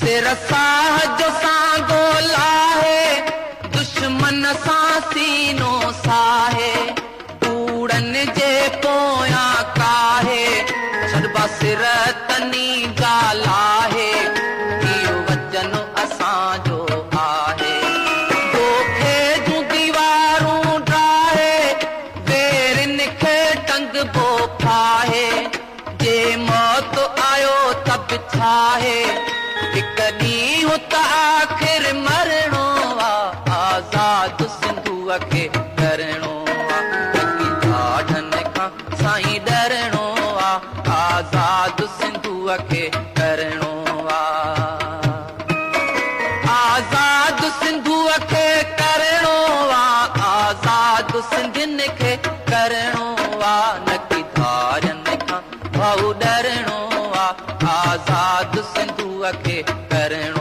सिर साह जो सांगो लाहे, दुश्मन सां सीनो साहे, कूड़न जे पोयां काहे, छॾबा सिर तनी गालाहे, इहो वचन असांजो आहे। दोखे जूं दीवारूं ड्राहे, वेरन खे टंगबो फाहे, जे मौत आयो त बिछाहे, हिक ॾींहुं त आख़िर मरणो आ, आज़ाद सिंधूअ खे करणो आ, ॾाढनि खां साईं डरणो आ, आज़ाद सिंधूअ खे करणो आ, आज़ाद सिंधूअ खे करणो आ, आज़ाद सिंधियुनि खे करणो आ, न की धारनि खां भाऊ डरणो आ, आज़ाद सिंधूअ खे करणो